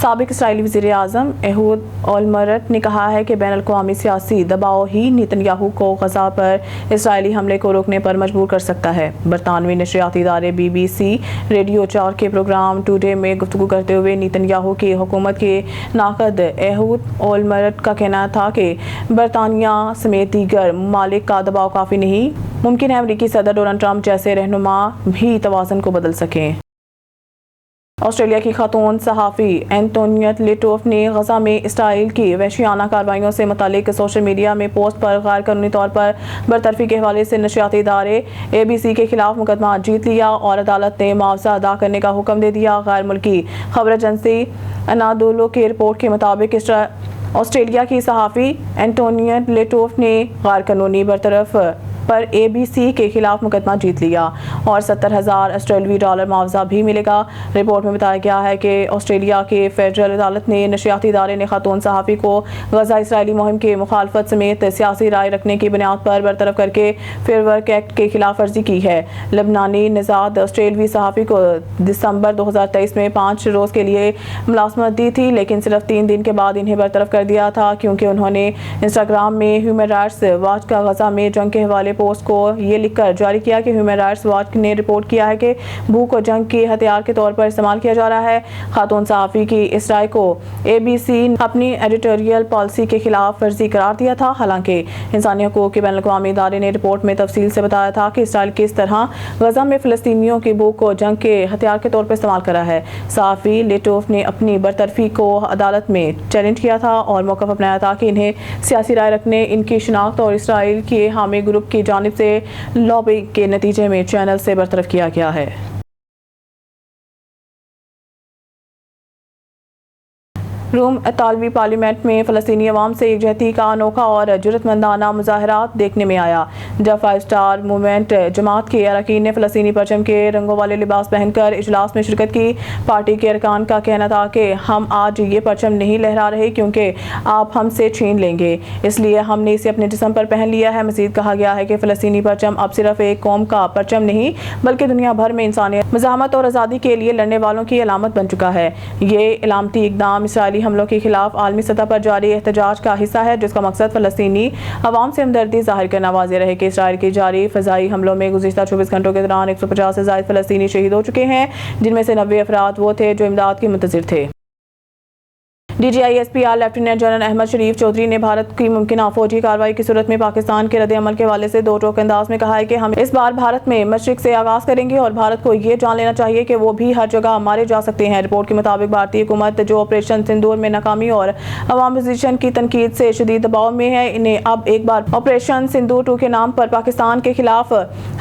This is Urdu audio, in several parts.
سابق اسرائیلی وزیر اعظم ایہود اولمرٹ نے کہا ہے کہ بین الاقوامی سیاسی دباؤ ہی نیتن یاہو کو غزہ پر اسرائیلی حملے کو روکنے پر مجبور کر سکتا ہے۔ برطانوی نشریاتی ادارے BBC ریڈیو 4 کے پروگرام ٹوڈے میں گفتگو کرتے ہوئے نیتن یاہو کی حکومت کے ناقد ایہود اولمرٹ کا کہنا تھا کہ برطانیہ سمیت دیگر ممالک کا دباؤ کافی نہیں، ممکن ہے امریکی صدر ڈونلڈ ٹرمپ جیسے رہنما بھی توازن کو بدل سکیں۔ آسٹریلیا کی خاتون صحافی اینٹونیٹ لیٹوف نے غزہ میں اسرائیل کی وحشیانہ کارروائیوں سے متعلق سوشل میڈیا میں پوسٹ پر غیر قانونی طور پر برطرفی کے حوالے سے نشریاتی ادارے ABC کے خلاف مقدمہ جیت لیا اور عدالت نے معاوضہ ادا کرنے کا حکم دے دیا۔ غیر ملکی خبر ایجنسی انادولو کی رپورٹ کے مطابق آسٹریلیا کی صحافی اینٹونیٹ لیٹوف نے غیر قانونی برطرف پر ABC کے خلاف مقدمہ جیت لیا اور $70,000 آسٹریلوی معاوضہ بھی ملے گا۔ رپورٹ میں بتایا گیا ہے کہ آسٹریلیا کے فیڈرل عدالت نے نشریاتی ادارے نے خاتون صحافی کو غزہ اسرائیلی مہم کے مخالفت سمیت سیاسی رائے رکھنے کی بنیاد پر برطرف کر کے فیئر ورک ایکٹ کی خلاف ورزی کی ہے۔ لبنانی نژاد آسٹریلوی صحافی کو دسمبر 2023 میں 5 روز کے لیے ملازمت دی تھی، لیکن صرف 3 دن کے بعد انہیں برطرف کر دیا تھا کیونکہ انہوں نے انسٹاگرام میں ہیومن رائٹس واچ کا غزہ میں جنگ کے حوالے پوسٹ کو یہ لکھ کر جاری کیا کہ ہیومن رائٹس واچ نے رپورٹ کیا ہے کہ بھوک کو جنگ کے ہتھیار کے طور پر استعمال کیا جا رہا ہے۔ خاتون صحافی کی اس رائے کو ABC اپنی ایڈیٹوریل پالیسی کے خلاف ورزی قرار دیا تھا، حالانکہ انسانی حقوق کے بین الاقوامی ادارے نے رپورٹ میں تفصیل سے بتایا تھا کہ اسرائیل کس طرح غزہ میں فلسطینیوں کی بھوک کو جنگ کے ہتھیار کے طور پر استعمال کرا ہے۔ صحافی لیٹوف نے اپنی برطرفی کو عدالت میں چیلنج کیا تھا اور موقف اپنایا تھا کہ انہیں سیاسی رائے رکھنے، ان کی شناخت اور اسرائیل کے حامی گروپ کی جانب سے لابنگ کے نتیجے میں چینل سے برطرف کیا گیا ہے۔ روم اطالوی پارلیمنٹ میں فلسطینی عوام سے یکجہتی کا انوکھا اور جرأت مندانہ مظاہرات دیکھنے میں آیا، جب 5 اسٹار موومنٹ جماعت کے اراکین نے فلسطینی پرچم کے رنگوں والے لباس پہن کر اجلاس میں شرکت کی۔ پارٹی کے ارکان کا کہنا تھا کہ ہم آج یہ پرچم نہیں لہرا رہے کیونکہ آپ ہم سے چھین لیں گے، اس لیے ہم نے اسے اپنے جسم پر پہن لیا ہے۔ مزید کہا گیا ہے کہ فلسطینی پرچم اب صرف ایک قوم کا پرچم نہیں بلکہ دنیا بھر میں انسانیت، مزاحمت اور آزادی کے لیے لڑنے والوں کی علامت بن چکا ہے۔ یہ علامتی اقدام اسرائیلی حملوں کے خلاف عالمی سطح پر جاری احتجاج کا حصہ ہے، جس کا مقصد فلسطینی عوام سے ہمدردی ظاہر کرنا۔ واضح رہے کہ اسرائیل کی جاری فضائی حملوں میں گزشتہ 24 گھنٹوں کے دوران 150 سے زائد فلسطینی شہید ہو چکے ہیں، جن میں سے 90 افراد وہ تھے جو امداد کے منتظر تھے۔ DGISPR لیفٹیننٹ جنرل احمد شریف چودھری نے بھارت کی ممکنہ فوجی کارروائی کی صورت میں پاکستان کے رد عمل کے حوالے سے دو ٹوک انداز میں کہا ہے کہ ہم اس بار بھارت میں مشرق سے آغاز کریں گے اور بھارت کو یہ جان لینا چاہیے کہ وہ بھی ہر جگہ مارے جا سکتے ہیں۔ رپورٹ کے مطابق بھارتی حکومت جو آپریشن سندور میں ناکامی اور عوام اپوزیشن کی تنقید سے شدید دباؤ میں ہے، انہیں اب ایک بار آپریشن سندور 2 کے نام پر پاکستان کے خلاف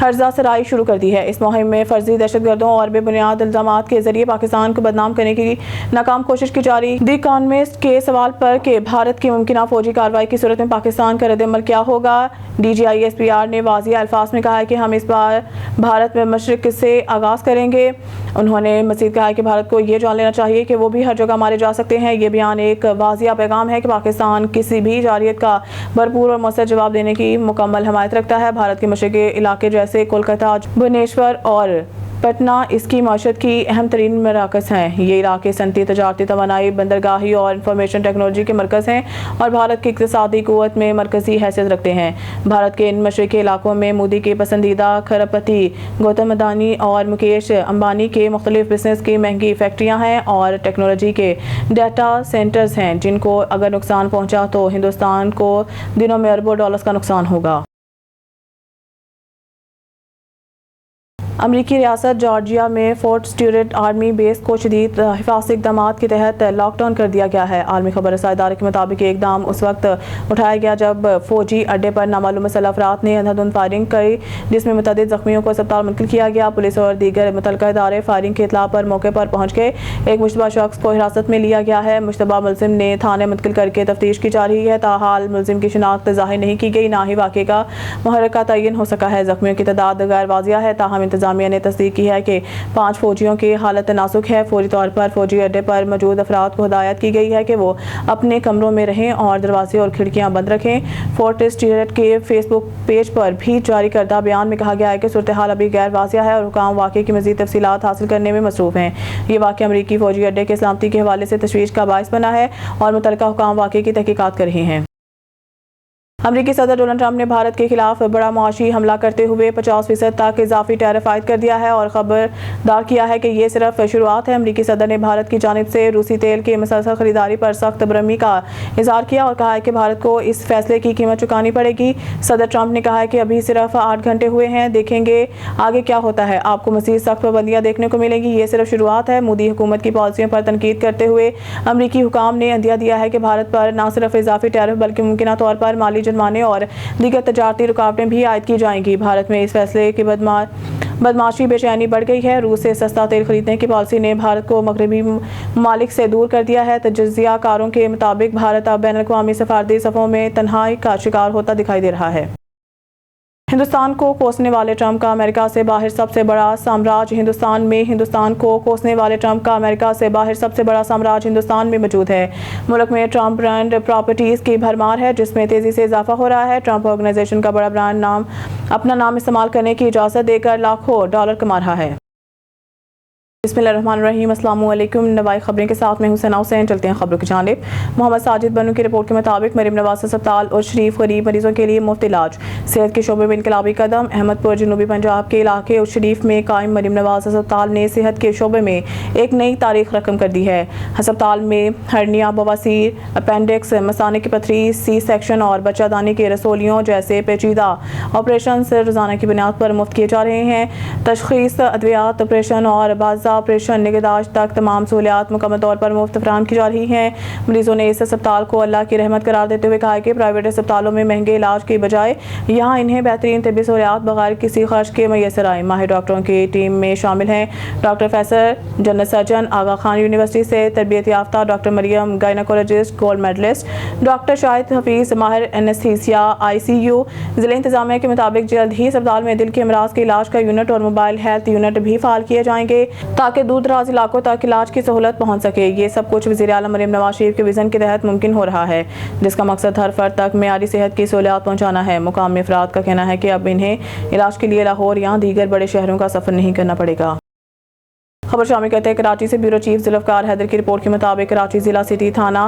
ہرزہ سرائی شروع کر دی ہے۔ اس مہم میں فرضی دہشت گردوں اور بے بنیاد الزامات کے ذریعے پاکستان کو بدنام کرنے کی ناکام کوشش کی جا رہی۔ دی اکانومسٹ کے سوال پر کہ بھارت کی ممکنہ فوجی کارروائی کی صورت میں پاکستان کا رد عمل کیا ہوگا، DGISPR نے واضح الفاظ میں کہا ہے کہ ہم اس بار بھارت میں مشرق سے آغاز کریں گے۔ انہوں نے مزید کہا کہ بھارت کو یہ جان لینا چاہیے کہ وہ بھی ہر جگہ مارے جا سکتے ہیں۔ یہ بیان ایک واضح پیغام ہے کہ پاکستان کسی بھی جارحیت کا بھرپور اور مؤثر جواب دینے کی مکمل حمایت رکھتا ہے۔ بھارت کے مشرقی علاقے جیسے کولکتہ، بھونیشور اور پٹنہ اس کی معیشت کی اہم ترین مراکز ہیں۔ یہ علاقے صنعتی، تجارتی، توانائی، بندرگاہی اور انفارمیشن ٹیکنالوجی کے مرکز ہیں اور بھارت کی اقتصادی قوت میں مرکزی حیثیت رکھتے ہیں۔ بھارت کے ان مشرقی علاقوں میں مودی کے پسندیدہ کھرپتی گوتم ادانی اور مکیش امبانی کے مختلف بزنس کی مہنگی فیکٹریاں ہیں اور ٹیکنالوجی کے ڈیٹا سینٹرز ہیں، جن کو اگر نقصان پہنچا تو ہندوستان کو دنوں میں اربوں ڈالرز کا نقصان ہوگا۔ امریکی ریاست جارجیا میں فورٹ اسٹیورٹ آرمی بیس کو شدید حفاظتی اقدامات کے تحت لاک ڈاؤن کر دیا گیا ہے۔ عالمی خبر رساں ادارے کے مطابق یہ اقدام اس وقت اٹھایا گیا جب فوجی اڈے پر نامعلوم مسلح افراد نے اندھادھند فائرنگ کی، جس میں متعدد زخمیوں کو اسپتال منتقل کیا گیا۔ پولیس اور دیگر متعلقہ ادارے فائرنگ کی اطلاع پر موقع پر پہنچ گئے۔ ایک مشتبہ شخص کو حراست میں لیا گیا ہے۔ مشتبہ ملزم نے تھانے منتقل کر کے تفتیش کی جا رہی ہے۔ تاحال ملزم کی شناخت ظاہر نہیں کی گئی، نہ ہی واقعے کا محرکہ تعین ہو سکا ہے۔ زخمیوں کی تعداد غیر واضح ہے، تاہم انتظامیہ انتظامیہ نے تصدیق کی ہے کہ 5 فوجیوں کی حالت نازک ہے۔ فوری طور پر فوجی اڈے پر موجود افراد کو ہدایت کی گئی ہے کہ وہ اپنے کمروں میں رہیں اور دروازے اور کھڑکیاں بند رکھیں۔ فورٹس ٹیرٹ کے فیس بک پیج پر بھی جاری کردہ بیان میں کہا گیا ہے کہ صورتحال ابھی غیر واضح ہے اور حکام واقعے کی مزید تفصیلات حاصل کرنے میں مصروف ہیں۔ یہ واقعہ امریکی فوجی اڈے کے سلامتی کے حوالے سے تشویش کا باعث بنا ہے اور متعلقہ حکام واقعے کی تحقیقات کر رہے ہیں۔ امریکی صدر ڈونلڈ ٹرمپ نے بھارت کے خلاف بڑا معاشی حملہ کرتے ہوئے 50% تک اضافی ٹیرف عائد کر دیا ہے اور خبردار کیا ہے کہ یہ صرف شروعات ہے۔ امریکی صدر نے بھارت کی جانب سے روسی تیل کی مسلسل خریداری پر سخت برہمی کا اظہار کیا اور کہا ہے کہ بھارت کو اس فیصلے کی قیمت چکانی پڑے گی۔ صدر ٹرمپ نے کہا ہے کہ ابھی صرف 8 گھنٹے ہوئے ہیں، دیکھیں گے آگے کیا ہوتا ہے، آپ کو مزید سخت پابندیاں دیکھنے کو ملیں گی، یہ صرف شروعات ہے۔ مودی حکومت کی پالیسیوں پر تنقید کرتے ہوئے امریکی حکام نے عندیہ دیا ہے کہ بھارت پر نہ صرف اضافی ٹیرف بلکہ ممکنہ طور پر مالی جرمانے اور دیگر تجارتی رکاوٹیں بھی عائد کی جائیں گی۔ بھارت میں اس فیصلے کی بدمعاشی بے چینی بڑھ گئی ہے۔ روس سے سستا تیل خریدنے کی پالیسی نے بھارت کو مغربی ممالک سے دور کر دیا ہے۔ تجزیہ کاروں کے مطابق بھارت اب بین الاقوامی سفارتی صفوں میں تنہائی کا شکار ہوتا دکھائی دے رہا ہے۔ ہندوستان کو کوسنے والے ٹرمپ کا امریکہ سے باہر سب سے بڑا سامراج ہندوستان کو کوسنے والے ٹرمپ کا امریکہ سے باہر سب سے بڑا سامراج ہندوستان میں موجود ہے۔ ملک میں ٹرمپ برانڈ پراپرٹیز کی بھرمار ہے جس میں تیزی سے اضافہ ہو رہا ہے۔ ٹرمپ آرگنائزیشن کا بڑا برانڈ اپنا نام استعمال کرنے کی اجازت دے کر لاکھوں ڈالر کما رہا ہے۔ بسم اللہ الرحمن الرحیم، السلام علیکم۔ نوائی خبریں کے ساتھ میں ہوں ثنا حسین۔ چلتے ہیں خبروں کی جانب۔ محمد ساجد بنو کی رپورٹ کے مطابق مریم نواز ہسپتال اور شریف غریب مریضوں کے لیے مفت علاج۔ صحت کے شعبے میں انقلابی قدم۔ احمد پور جنوبی پنجاب کے علاقے اور شریف میں قائم مریم نواز ہسپتال نے صحت کے شعبے میں ایک نئی تاریخ رقم کر دی ہے۔ ہسپتال میں ہرنیا، بواسیر، اپینڈکس، مثانے کی پتھری، سی سیکشن اور بچہ دانی کے رسولیوں جیسے پیچیدہ آپریشنز روزانہ کی بنیاد پر مفت کیے جا رہے ہیں۔ تشخیص، ادویات، آپریشن اور باضابطہ آپریشن نگہداشت تک تمام سہولیات مکمل طور پر مفت فراہم کی جا رہی ہیں۔ مریضوں نے اس ہسپتال کو اللہ کی رحمت قرار دیتے ہوئے کہا کہ پرائیویٹ ہسپتالوں میں مہنگے علاج کی بجائے یہاں انہیں بہترین طبی سہولیات بغیر کسی خرچ کے میسر آئیں۔ ماہر ڈاکٹروں کی ٹیم میں شامل ہیں ڈاکٹر فیصل، جنرل سرجن، آغا خان یونیورسٹی سے تربیت یافتہ ڈاکٹر مریم، گائنیکولوجسٹ، گولڈ میڈلسٹ، ڈاکٹر شاہد حفیظ، ماہر اینستھیسیا، ICU۔ ضلع انتظامیہ کے مطابق جلد ہی ہسپتال میں دل کے امراض کے علاج کا یونٹ اور موبائل ہیلتھ یونٹ بھی فعال کیے جائیں گے تاکہ دور دراز علاقوں تک علاج کی سہولت پہنچ سکے۔ یہ سب کچھ وزیر اعلیٰ مریم نواز شریف کے وژن کے تحت ممکن ہو رہا ہے جس کا مقصد ہر فرد تک معیاری صحت کی سہولیات پہنچانا ہے۔ مقامی افراد کا کہنا ہے کہ اب انہیں علاج کے لیے لاہور یا دیگر بڑے شہروں کا سفر نہیں کرنا پڑے گا۔ خبر شامل کرتے ہیں کراچی سے۔ بیورو چیف ذوالفقار حیدر کی رپورٹ کے مطابق کراچی ضلع سٹی تھانہ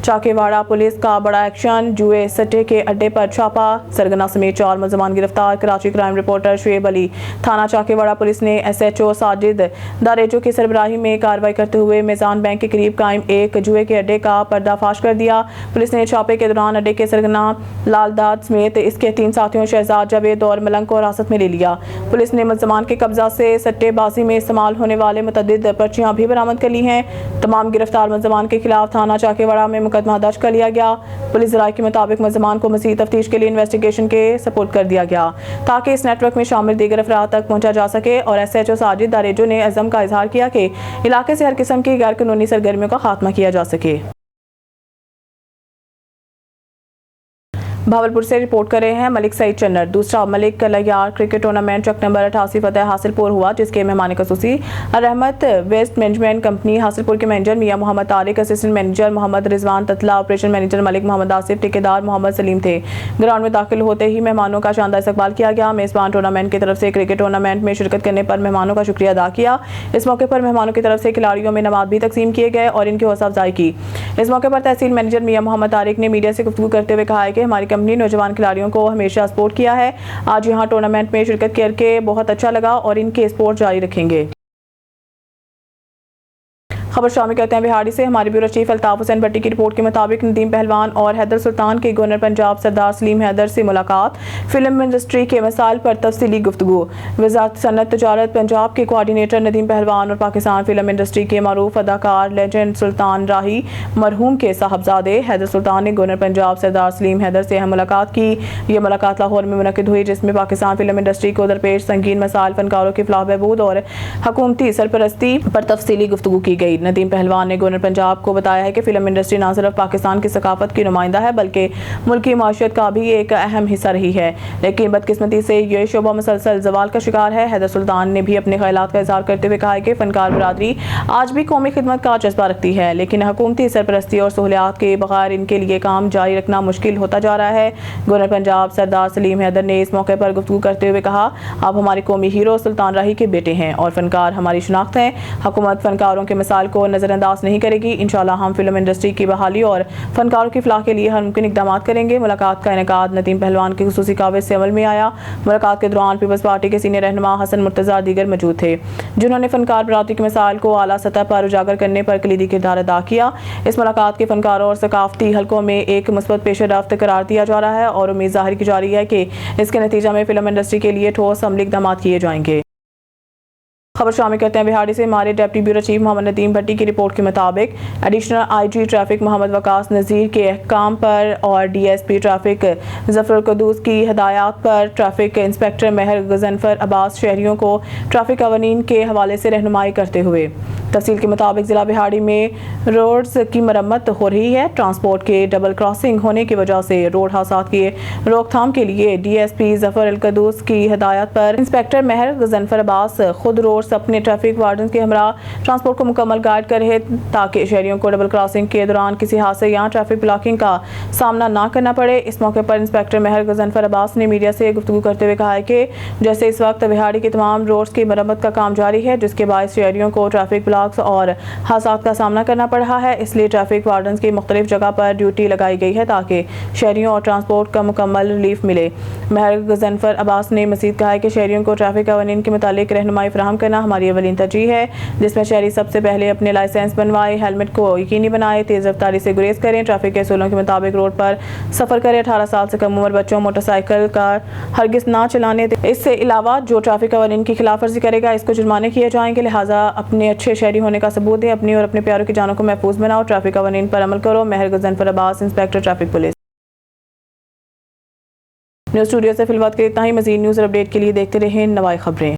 چاکے واڑہ پولیس کا بڑا ایکشن، جوئے سٹے کے اڈے پر چھاپا، سرگنا سمیت 4 ملزمان گرفتار۔ کراچی کرائم رپورٹر شعیب علی۔ تھانہ چاکے واڑہ پولیس نے SHO ساجد داریجو کی سربراہی میں کارروائی کرتے ہوئے میزان بینک کے قریب قائم ایک جوئے کے اڈے کا پردہ فاش کر دیا۔ پولیس نے چھاپے کے دوران اڈے کے سرگنا لال داد سمیت اس کے 3 ساتھیوں شہزاد جاوید اور ملنگ کو حراست میں لے لیا۔ پولیس نے ملزمان کے قبضہ سے سٹے بازی میں استعمال ہونے والے متعدد پرچیاں بھی برآمد کر لی ہیں۔ تمام گرفتار ملزمان کے خلاف تھانہ چاکے واڑہ میں مقدمہ درج کر لیا گیا۔ پولیس ذرائع کے مطابق ملزمان کو مزید تفتیش کے لیے انویسٹیگیشن کے سپرد کر دیا گیا تاکہ اس نیٹ ورک میں شامل دیگر افراد تک پہنچا جا سکے، اور SHO ساجد داریجو نے عزم کا اظہار کیا کہ علاقے سے ہر قسم کی غیر قانونی سرگرمیوں کا خاتمہ کیا جا سکے۔ بھاولپور سے رپورٹ کر رہے ہیں ملک سعید چنر۔ دوسرا ملک لیار کرکٹ ٹورنامنٹ چک نمبر 88 فتح حاصل پور ہوا جس کے مہمان خصوصی الرحمت ویسٹ مینجمنٹ کمپنی حاصل پور کے مینیجر میاں محمد طارق، اسسٹنٹ مینیجر محمد رضوان تتلہ، آپریشن مینیجر ملک محمد آصف، ٹھیکیدار محمد سلیم تھے۔ گراؤنڈ میں داخل ہوتے ہی مہمانوں کا شاندار استقبال کیا گیا۔ میزبان ٹورنامنٹ کی طرف سے کرکٹ ٹورنامنٹ میں شرکت کرنے پر مہمانوں کا شکریہ ادا کیا۔ اس موقع پر مہمانوں کی طرف سے کھلاڑیوں میں انعامات بھی تقسیم کیے گئے اور ان کی حوصلہ افزائی کی۔ اس موقع پر تحصیل مینیجر میاں محمد طارق نے میڈیا سے گفتگو کرتے ہوئے کہا کہ ہماری کمپنی نوجوان کھلاڑیوں کو ہمیشہ سپورٹ کیا ہے۔ آج یہاں ٹورنامنٹ میں شرکت کر کے بہت اچھا لگا اور ان کے سپورٹ جاری رکھیں گے۔ خبر شامل کرتے ہیں بہاڑی سے۔ ہمارے بیورو چیف الطاف حسین بٹی کی رپورٹ کے مطابق ندیم پہلوان اور حیدر سلطان کی گورنر پنجاب سردار سلیم حیدر سے ملاقات، فلم انڈسٹری کے مسائل پر تفصیلی گفتگو۔ وزارت صنعت تجارت پنجاب کے کوآرڈینیٹر ندیم پہلوان اور پاکستان فلم انڈسٹری کے معروف اداکار لیجنڈ سلطان راہی مرحوم کے صاحبزادے حیدر سلطان نے گورنر پنجاب سردار سلیم حیدر سے اہم ملاقات کی۔ یہ ملاقات لاہور میں منعقد ہوئی جس میں پاکستان فلم انڈسٹری کو درپیش سنگین مسائل، فنکاروں کی فلاح بہبود اور حکومتی سرپرستی پر تفصیلی گفتگو کی گئی۔ ندیم پہلوان نے گورنر پنجاب کو بتایا ہے کہ فلم انڈسٹری نہ صرف پاکستان کی ثقافت کی نمائندہ ہے بلکہ ملک کی معیشت کا بھی ایک اہم حصہ رہی ہے، لیکن بدقسمتی سے یہ شعبہ مسلسل زوال کا شکار ہے۔ حیدر سلطان نے بھی اپنے خیالات کا اظہار کرتے ہوئے کہا ہے کہ فنکار برادری آج بھی قومی خدمت کا جذبہ رکھتی ہے، لیکن حکومتی سرپرستی اور سہولیات کے بغیر ان کے لیے کام جاری رکھنا مشکل ہوتا جا رہا ہے۔ گورنر پنجاب سردار سلیم حیدر نے اس موقع پر گفتگو کرتے ہوئے کہا، آپ ہمارے قومی ہیرو سلطان راہی کے بیٹے ہیں اور فنکار ہماری شناخت ہیں۔ حکومت فنکاروں کے مسائل کو نظر انداز نہیں کرے گی۔ انشاءاللہ ہم فلم انڈسٹری کی بحالی اور فنکاروں کی فلاح کے لیے ہر ممکن اقدامات کریں گے۔ ملاقات کا انعقاد ندیم پہلوان کی خصوصی کاوش سے عمل میں آیا۔ ملاقات کے دوران پیپلز پارٹی کے سینئر رہنما حسن مرتضیٰ اور دیگر موجود تھے، جنہوں نے فنکار برادری کے مسائل کو اعلیٰ سطح پر اجاگر کرنے پر کلیدی کردار ادا کیا۔ اس ملاقات کے فنکاروں اور ثقافتی حلقوں میں ایک مثبت پیش رفت قرار دیا جا رہا ہے اور امید ظاہر کی جا رہی ہے کہ اس کے نتیجہ میں فلم انڈسٹری کے لیے ٹھوس عملی اقدامات کیے جائیں گے۔ خبر شامل کرتے ہیں بہاڑی سے۔ ہمارے ڈپٹی بیورو چیف محمد ندیم بھٹی کی رپورٹ کے مطابق ایڈیشنل آئی جی ٹریفک محمد وقاص نذیر کے احکام پر اور ڈی ایس پی ٹریفک ظفر القدوس کی ہدایات پر ٹریفک انسپکٹر مہر غضنفر عباس شہریوں کو ٹریفک قوانین کے حوالے سے رہنمائی کرتے ہوئے تفصیل کے مطابق ضلع بہاڑی میں روڈز کی مرمت ہو رہی ہے۔ ٹرانسپورٹ کے ڈبل کراسنگ ہونے کی وجہ سے روڈ حادثات کی روک تھام کے لیے ڈی ایس پی ظفر القدوس کی ہدایات پر انسپکٹر مہر غضنفر عباس خود روڈ اپنے ٹریفک وارڈن کے ہمراہ ٹرانسپورٹ کو مکمل گائیڈ کرے تاکہ شہریوں کو ڈبل کراسنگ کے دوران کسی حادثے یا ٹریفک بلاکنگ کا سامنا نہ کرنا پڑے۔ اس موقع پر انسپکٹر مہر غضنفر عباس نے میڈیا سے گفتگو کرتے ہوئے کہا ہے کہ جیسے اس وقت بہاڑی کے تمام روڈز کی مرمت کا کام جاری ہے، جس کے باعث شہریوں کو ٹریفک بلاکس اور حادثات کا سامنا کرنا پڑ رہا ہے، اس لیے ٹریفک وارڈنز کی مختلف جگہ پر ڈیوٹی لگائی گئی ہے تاکہ شہریوں اور ٹرانسپورٹ کا مکمل ریلیف ملے۔ مہر غضنفر عباس نے مزید کہا ہے کہ شہریوں کو ٹریفک قوانین کے متعلق رہنمائی فراہم کرنا ہماری اولین ترجیح ہے، جس میں شہری سب سے پہلے اپنے لائسنس بنوائے، ہیلمٹ کو یقینی بنائے، تیز رفتاری سے گریز کریں، ٹریفک کے اصولوں کے مطابق روڈ پر سفر کریں، 18 سال سے کم عمر بچوں موٹر سائیکل کا ہرگز نہ چلانے دیں۔ اس سے علاوہ جو ٹریفک قوانین کی خلاف ورزی کرے گا اس کو جرمانے کیے جائیں گے، لہٰذا اپنے اچھے شہری ہونے کا ثبوت دیں، اپنی اور اپنے پیاروں کی جانوں کو محفوظ بناؤ، ٹریفک قوانین پر عمل کرو۔ Mehr Ghazanfar Abbas, inspector traffic police. News studio سے فی الوقت کے اتنا ہی۔ مزید نیوز اور اپڈیٹ کے لیے دیکھتے رہیں نوائی خبریں۔